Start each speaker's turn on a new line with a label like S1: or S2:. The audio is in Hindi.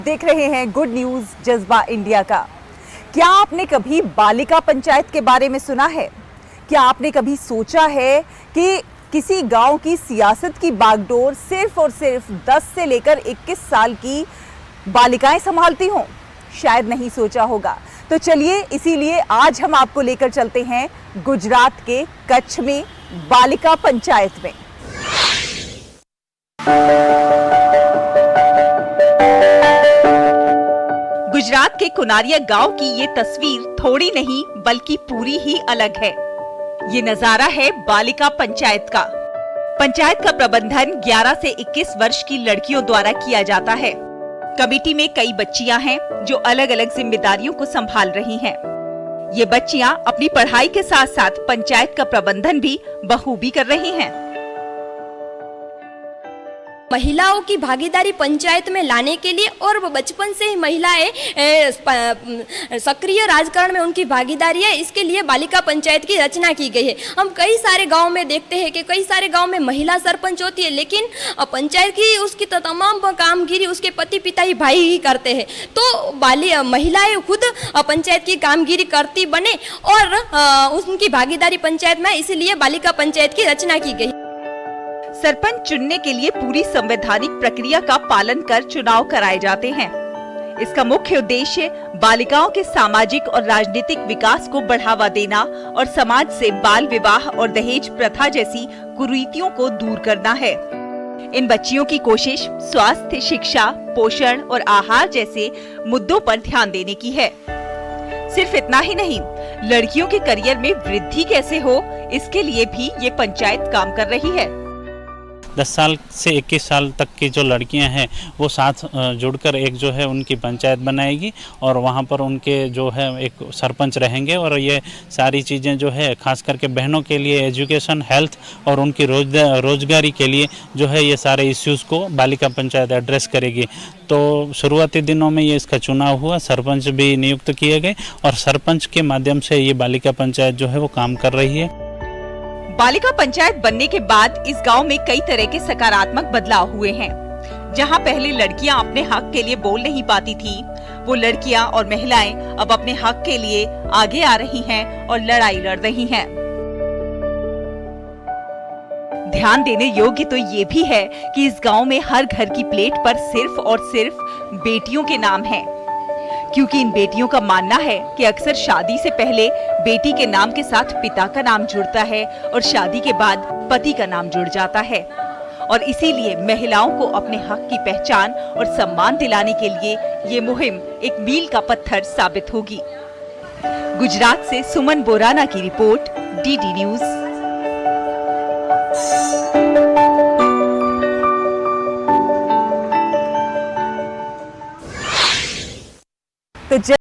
S1: देख रहे हैं गुड न्यूज जज्बा इंडिया का। क्या आपने कभी बालिका पंचायत के बारे में सुना है? क्या आपने कभी सोचा है कि किसी गांव की सियासत की बागडोर सिर्फ और सिर्फ 10 से लेकर 21 साल की बालिकाएं संभालती हों? शायद नहीं सोचा होगा। तो चलिए इसीलिए आज हम आपको लेकर चलते हैं गुजरात के कच्छ में बालिका पंचायत में। गुजरात के कुनारिया गांव की ये तस्वीर थोड़ी नहीं बल्कि पूरी ही अलग है। ये नजारा है बालिका पंचायत का। पंचायत का प्रबंधन 11 से 21 वर्ष की लड़कियों द्वारा किया जाता है। कमेटी में कई बच्चियां हैं जो अलग अलग जिम्मेदारियों को संभाल रही हैं। ये बच्चियां अपनी पढ़ाई के साथ साथ पंचायत का प्रबंधन भी बखूबी कर रही हैं।
S2: महिलाओं की भागीदारी पंचायत में लाने के लिए और बचपन से ही महिलाएं सक्रिय राजकारण में उनकी भागीदारी है, इसके लिए बालिका पंचायत की रचना की गई है। हम कई सारे गांव में देखते हैं कि कई सारे गांव में महिला सरपंच होती है, लेकिन पंचायत की उसकी तो तमाम कामगिरी उसके पति पिता ही भाई ही करते हैं। तो महिलाएं खुद पंचायत की कामगिरी करती बने और उनकी भागीदारी पंचायत में, इसीलिए बालिका पंचायत की रचना की गई।
S1: सरपंच चुनने के लिए पूरी संवैधानिक प्रक्रिया का पालन कर चुनाव कराए जाते हैं। इसका मुख्य उद्देश्य बालिकाओं के सामाजिक और राजनीतिक विकास को बढ़ावा देना और समाज से बाल विवाह और दहेज प्रथा जैसी कुरीतियों को दूर करना है। इन बच्चियों की कोशिश स्वास्थ्य, शिक्षा, पोषण और आहार जैसे मुद्दों पर ध्यान देने की है। सिर्फ इतना ही नहीं, लड़कियों के करियर में वृद्धि कैसे हो, इसके लिए भी ये पंचायत काम कर रही है।
S3: 10 साल से 21 साल तक की जो लड़कियां हैं वो साथ जुड़कर एक जो है उनकी पंचायत बनाएगी और वहां पर उनके जो है एक सरपंच रहेंगे और ये सारी चीज़ें जो है खास करके बहनों के लिए एजुकेशन, हेल्थ और उनकी रोजगारी के लिए जो है ये सारे इश्यूज़ को बालिका पंचायत एड्रेस करेगी। तो शुरुआती दिनों में ये इसका चुनाव हुआ, सरपंच भी नियुक्त किए गए और सरपंच के माध्यम से ये बालिका पंचायत जो है वो काम कर रही है।
S1: बालिका पंचायत बनने के बाद इस गांव में कई तरह के सकारात्मक बदलाव हुए हैं। जहां पहले लड़कियां अपने हक के लिए बोल नहीं पाती थी, वो लड़कियां और महिलाएं अब अपने हक के लिए आगे आ रही हैं और लड़ाई लड़ रही हैं। ध्यान देने योग्य तो ये भी है कि इस गांव में हर घर की प्लेट पर सिर्फ और सिर्फ बेटियों के नाम हैं, क्योंकि इन बेटियों का मानना है कि अक्सर शादी से पहले बेटी के नाम के साथ पिता का नाम जुड़ता है और शादी के बाद पति का नाम जुड़ जाता है। और इसीलिए महिलाओं को अपने हक की पहचान और सम्मान दिलाने के लिए ये मुहिम एक मील का पत्थर साबित होगी। गुजरात से सुमन बोराना की रिपोर्ट, DD न्यूज। तो